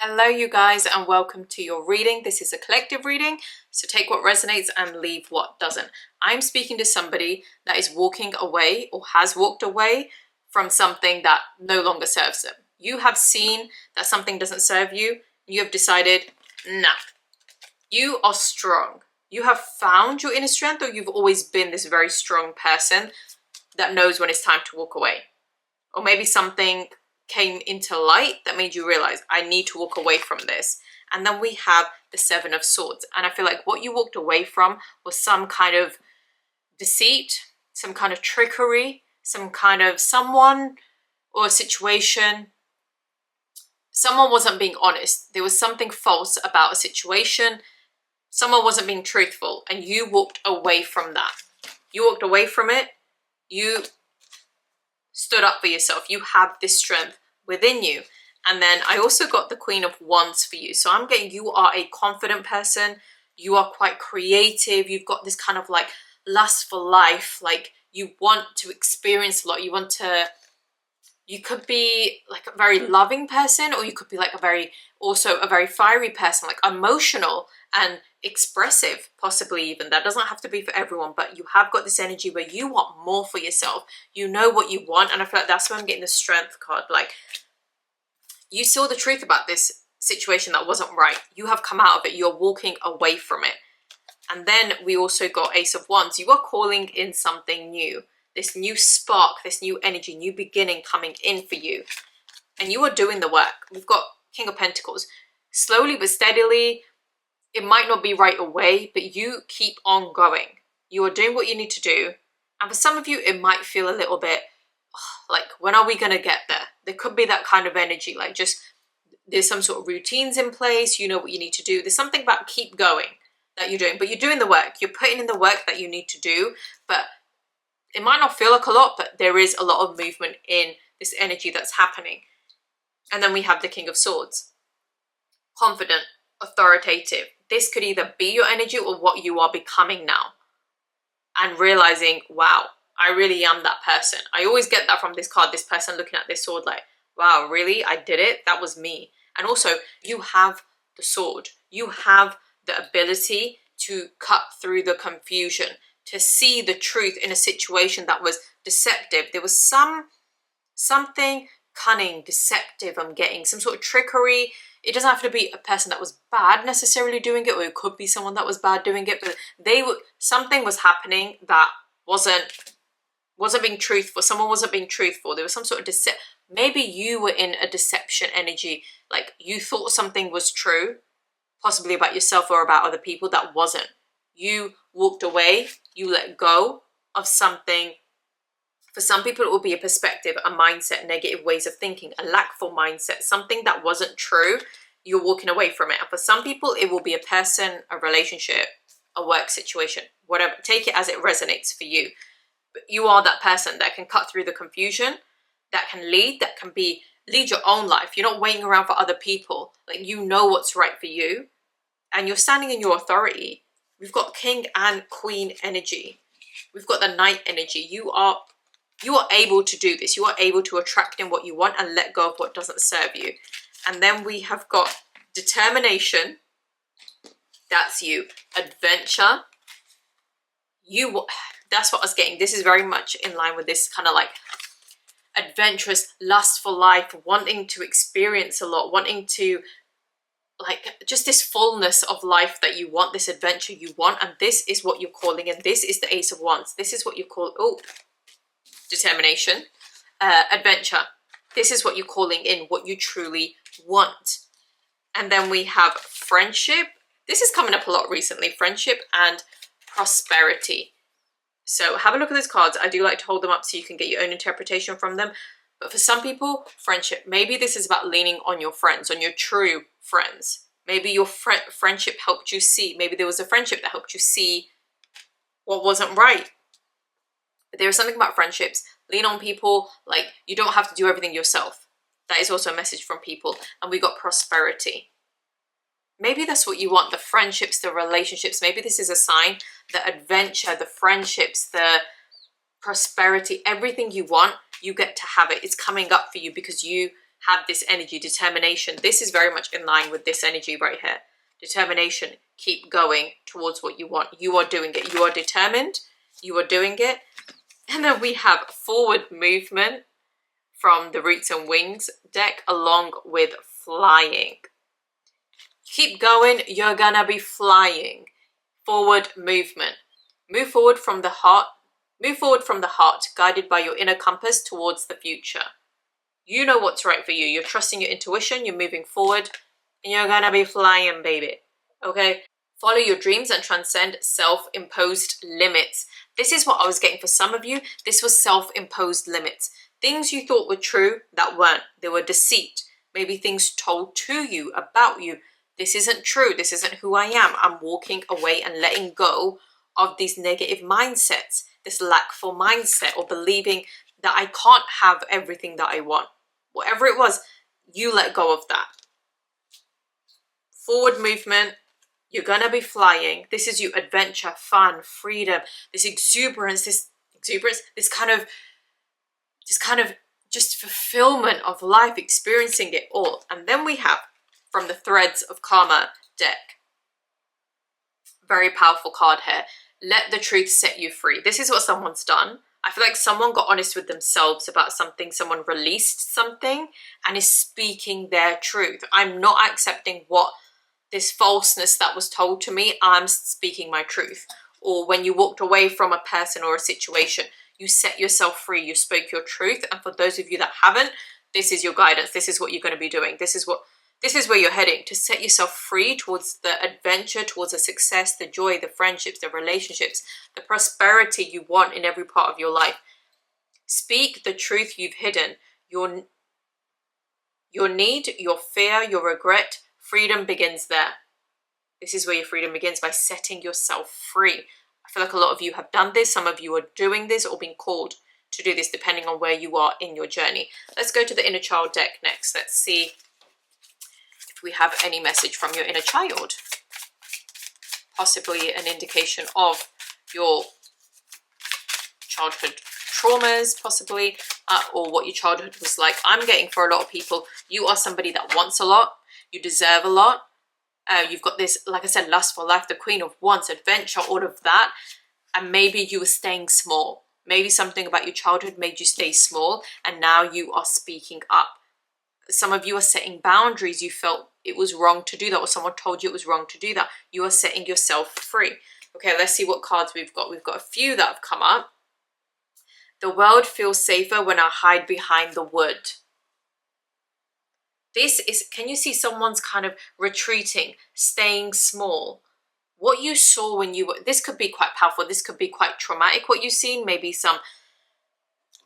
Hello you guys, and welcome to your reading. This is a collective reading, so take what resonates and leave what doesn't. I'm speaking to somebody that is walking away or has walked away from something that no longer serves them. You have seen that something doesn't serve you. You have decided, nah, you are strong. You have found your inner strength, or you've always been this very strong person that knows when it's time to walk away. Or maybe something came into light that made you realize, I need to walk away from this. And then we have the Seven of Swords. And I feel like what you walked away from was some kind of deceit, some kind of trickery, some kind of someone or a situation. Someone wasn't being honest. There was something false about a situation. Someone wasn't being truthful, and you walked away from that. You walked away from it. You stood up for yourself. You have this strength within you. And then I also got the Queen of Wands for you. So I'm getting you are a confident person. You are quite creative. You've got this kind of like lust for life. Like you want to experience a lot. You could be like a very loving person, or you could be like a very fiery person, like emotional and expressive, possibly even. That doesn't have to be for everyone, but you have got this energy where you want more for yourself. You know what you want, and I feel like that's where I'm getting the Strength card. Like you saw the truth about this situation that wasn't right. You have come out of it. You're walking away from it. And then we also got Ace of Wands. You are calling in something new. This new spark, this new energy, new beginning coming in for you. And you are doing the work. We've got King of Pentacles. Slowly but steadily, it might not be right away, but you keep on going. You are doing what you need to do. And for some of you, it might feel a little bit like, when are we going to get there? There could be that kind of energy, like just there's some sort of routines in place. You know what you need to do. There's something about keep going that you're doing, but you're doing the work. You're putting in the work that you need to do, but it might not feel like a lot, but there is a lot of movement in this energy that's happening. And then we have the King of Swords. Confident, authoritative. This could either be your energy or what you are becoming now. And realizing, wow, I really am that person. I always get that from this card, this person looking at this sword like, wow, really? I did it? That was me. And also, you have the sword. You have the ability to cut through the confusion, to see the truth in a situation that was deceptive. There was something cunning, deceptive I'm getting, some sort of trickery. It doesn't have to be a person that was bad necessarily doing it, or it could be someone that was bad doing it, but something was happening that wasn't being truthful. Someone wasn't being truthful. There was some sort of maybe you were in a deception energy, like you thought something was true, possibly about yourself or about other people, that wasn't. You walked away, you let go of something. For some people, it will be a perspective, a mindset, negative ways of thinking, a lackful mindset, something that wasn't true. You're walking away from it. And for some people, it will be a person, a relationship, a work situation, whatever. Take it as it resonates for you. But you are that person that can cut through the confusion, that can lead your own life. You're not waiting around for other people. Like, you know what's right for you, and you're standing in your authority. We've got King and Queen energy. We've got the Knight energy. You are able to do this. You are able to attract in what you want and let go of what doesn't serve you. And then we have got determination. That's you. Adventure. That's what I was getting. This is very much in line with this kind of like adventurous, lust for life, wanting to experience a lot, wanting to like just this fullness of life that you want, this adventure you want. And this is what you're calling in. This is the Ace of Wands. This is what you call, determination, adventure. This is what you're calling in, what you truly want. And then we have friendship. This is coming up a lot recently. Friendship and prosperity. So have a look at these cards. I do like to hold them up so you can get your own interpretation from them. But for some people, friendship. Maybe this is about leaning on your friends, on your true friends. Maybe your friendship helped you see. Maybe there was a friendship that helped you see what wasn't right. But there is something about friendships. Lean on people. Like, you don't have to do everything yourself. That is also a message from people. And we got prosperity. Maybe that's what you want. The friendships, the relationships. Maybe this is a sign. The adventure, the friendships, the prosperity, everything you want, you get to have it. It's coming up for you because you have this energy, determination. This is very much in line with this energy right here. Determination, keep going towards what you want. You are doing it. You are determined. You are doing it. And then we have forward movement from the Roots and Wings deck, along with flying. Keep going. You're gonna be flying. Forward movement. Move forward from the heart. Move forward from the heart, guided by your inner compass towards the future. You know what's right for you. You're trusting your intuition. You're moving forward. And you're gonna be flying, baby. Okay? Follow your dreams and transcend self-imposed limits. This is what I was getting for some of you. This was self-imposed limits. Things you thought were true that weren't. They were deceit. Maybe things told to you, about you. This isn't true. This isn't who I am. I'm walking away and letting go of these negative mindsets, this lackful mindset, or believing that I can't have everything that I want. Whatever it was, you let go of that. Forward movement. You're gonna be flying. This is you, adventure, fun, freedom, this exuberance, this kind of just fulfillment of life, experiencing it all. And then we have from the Threads of Karma deck, very powerful card here. Let the truth set you free. This is what someone's done. I feel like someone got honest with themselves about something. Someone released something and is speaking their truth. I'm not accepting what this falseness that was told to me. I'm speaking my truth. Or when you walked away from a person or a situation, you set yourself free. You spoke your truth. And for those of you that haven't, this is your guidance. This is what you're going to be doing. This is where you're heading, to set yourself free towards the adventure, towards the success, the joy, the friendships, the relationships, the prosperity you want in every part of your life. Speak the truth you've hidden. Your need, your fear, your regret. Freedom begins there. This is where your freedom begins, by setting yourself free. I feel like a lot of you have done this. Some of you are doing this or being called to do this, depending on where you are in your journey. Let's go to the inner child deck next. Let's see if we have any message from your inner child. Possibly an indication of your childhood traumas, possibly, or what your childhood was like. I'm getting, for a lot of people, you are somebody that wants a lot. You deserve a lot. You've got this, like I said, lust for life, the Queen of Wands, adventure, all of that. And maybe you were staying small. Maybe something about your childhood made you stay small, and now you are speaking up. Some of you are setting boundaries. You felt it was wrong to do that, or someone told you it was wrong to do that. You are setting yourself free. Okay, let's see what cards we've got. We've got a few that have come up. The world feels safer when I hide behind the wood. This is, can you see someone's kind of retreating, staying small? What you saw when you were, this could be quite powerful. This could be quite traumatic, what you've seen. Maybe some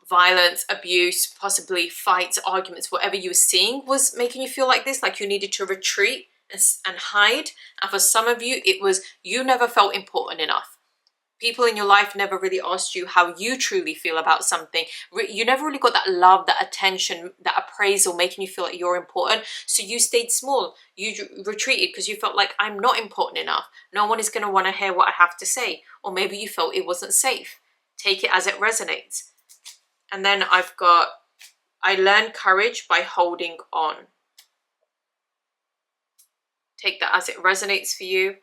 violence, abuse, possibly fights, arguments, whatever you were seeing was making you feel like this, like you needed to retreat and hide. And for some of you, it was you never felt important enough. People in your life never really asked you how you truly feel about something. You never really got that love, that attention, that appraisal, making you feel like you're important. So you stayed small. You retreated because you felt like, I'm not important enough. No one is going to want to hear what I have to say. Or maybe you felt it wasn't safe. Take it as it resonates. And then I've got, I learned courage by holding on. Take that as it resonates for you.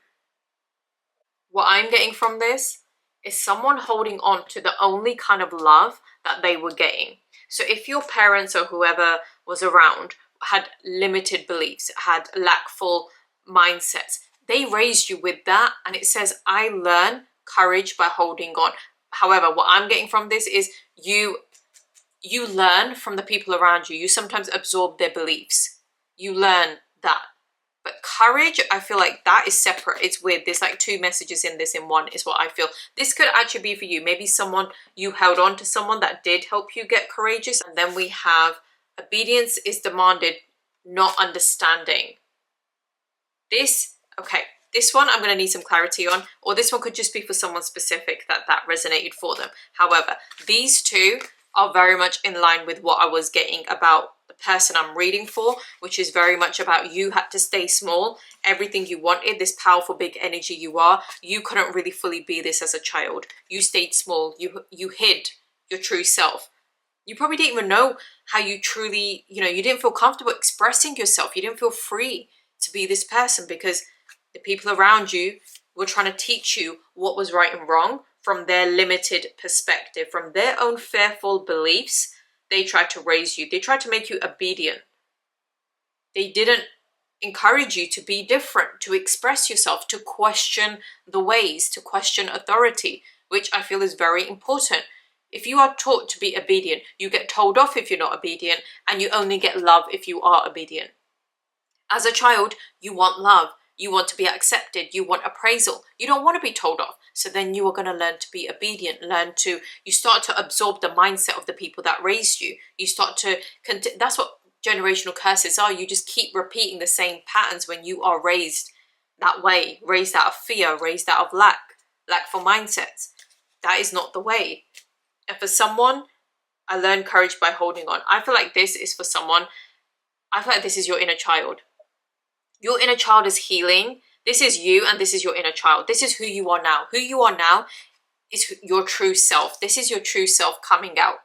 What I'm getting from this is someone holding on to the only kind of love that they were getting. So if your parents or whoever was around had limited beliefs, had lackful mindsets, they raised you with that. And it says, I learn courage by holding on. However, what I'm getting from this is you learn from the people around you. You sometimes absorb their beliefs. You learn that. But courage, I feel like that is separate. It's weird. There's like two messages in this in one is what I feel. This could actually be for you. Maybe someone, you held on to someone that did help you get courageous. And then we have obedience is demanded, not understanding. This one I'm going to need some clarity on. Or this one could just be for someone specific that resonated for them. However, these two are very much in line with what I was getting about the person I'm reading for, which is very much about you had to stay small. Everything you wanted, this powerful big energy you are, you couldn't really fully be this as a child. You stayed small. You hid your true self. You probably didn't even know how you truly, you didn't feel comfortable expressing yourself. You didn't feel free to be this person because the people around you were trying to teach you what was right and wrong from their limited perspective, from their own fearful beliefs. They tried to raise you. They tried to make you obedient. They didn't encourage you to be different, to express yourself, to question the ways, to question authority, which I feel is very important. If you are taught to be obedient, you get told off if you're not obedient, and you only get love if you are obedient. As a child, you want love. You want to be accepted. You want appraisal. You don't want to be told off. So then you are going to learn to be obedient, you start to absorb the mindset of the people that raised you. You start to, that's what generational curses are. You just keep repeating the same patterns when you are raised that way, raised out of fear, raised out of lackful mindsets. That is not the way. And for someone, I learned courage by holding on. I feel like this is for someone, I feel like this is your inner child. Your inner child is healing. This is you and this is your inner child. This is who you are now. Who you are now is your true self. This is your true self coming out.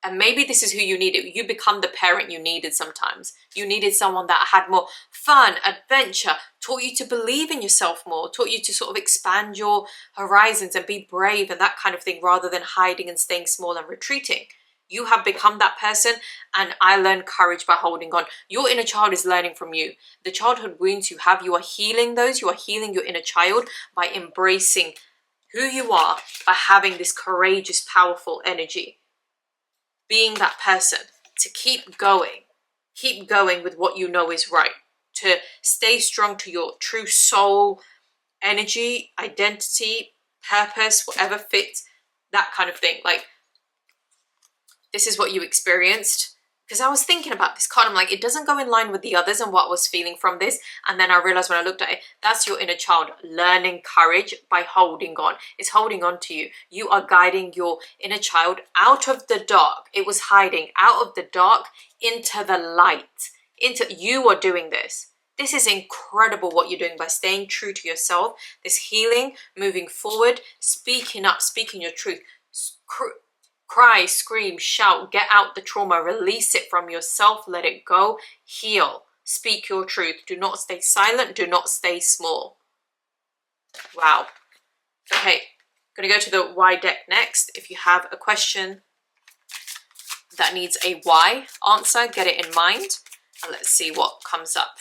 And maybe this is who you needed. You become the parent you needed sometimes. You needed someone that had more fun, adventure, taught you to believe in yourself more, taught you to sort of expand your horizons and be brave and that kind of thing, rather than hiding and staying small and retreating. You have become that person, and I learned courage by holding on. Your inner child is learning from you. The childhood wounds you have, you are healing those. You are healing your inner child by embracing who you are, by having this courageous, powerful energy. Being that person, to keep going with what you know is right, to stay strong to your true soul, energy, identity, purpose, whatever fits, that kind of thing. Like, this is what you experienced. Because I was thinking about this card, I'm like, it doesn't go in line with the others and what I was feeling from this. And then I realized when I looked at it, that's your inner child learning courage by holding on. It's holding on to you. You are guiding your inner child out of the dark. It was hiding out of the dark into the light. You are doing this. This is incredible what you're doing by staying true to yourself. This healing, moving forward, speaking up, speaking your truth. Cry, scream, shout, get out the trauma, release it from yourself, let it go, heal, speak your truth. Do not stay silent, do not stay small. Wow. Okay, I'm going to go to the why deck next. If you have a question that needs a why answer, get it in mind. And let's see what comes up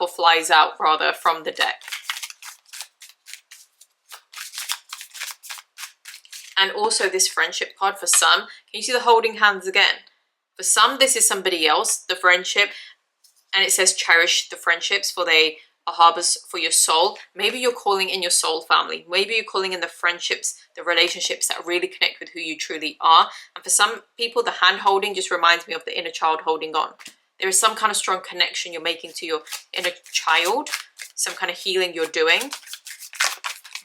or flies out rather from the deck. And also this friendship card for some. Can you see the holding hands again? For some, this is somebody else, the friendship. And it says cherish the friendships, for they are harbors for your soul. Maybe you're calling in your soul family. Maybe you're calling in the friendships, the relationships that really connect with who you truly are. And for some people, the hand holding just reminds me of the inner child holding on. There is some kind of strong connection you're making to your inner child. Some kind of healing you're doing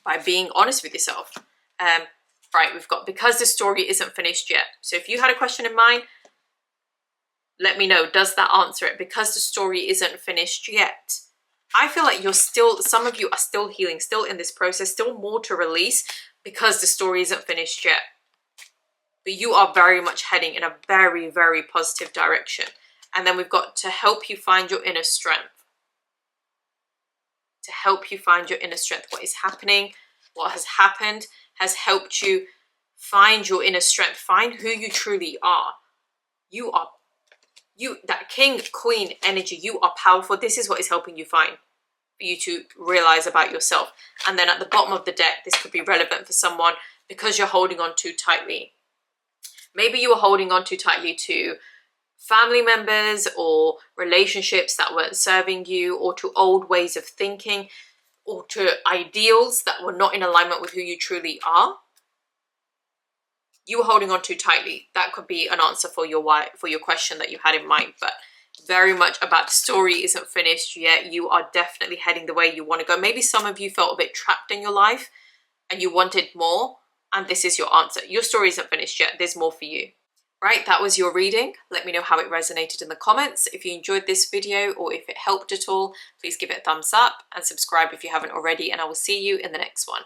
by being honest with yourself. Right, we've got because the story isn't finished yet. So if you had a question in mind, let me know. Does that answer it? Because the story isn't finished yet. I feel like some of you are still healing, still in this process, still more to release because the story isn't finished yet. But you are very much heading in a very, very positive direction. And then we've got to help you find your inner strength. To help you find your inner strength. What is happening, what has happened, has helped you find your inner strength, find who you truly are. That king, queen energy, you are powerful. This is what is helping you find, for you to realize about yourself. And then at the bottom of the deck, this could be relevant for someone because you're holding on too tightly. Maybe you were holding on too tightly to family members or relationships that weren't serving you, or to old ways of thinking, or to ideals that were not in alignment with who you truly are. You were holding on too tightly. That could be an answer for your question that you had in mind. But very much about the story isn't finished yet. You are definitely heading the way you want to go. Maybe some of you felt a bit trapped in your life and you wanted more, and this is your answer. Your story isn't finished yet. There's more for you. Right, that was your reading. Let me know how it resonated in the comments. If you enjoyed this video or if it helped at all, please give it a thumbs up and subscribe if you haven't already, and I will see you in the next one.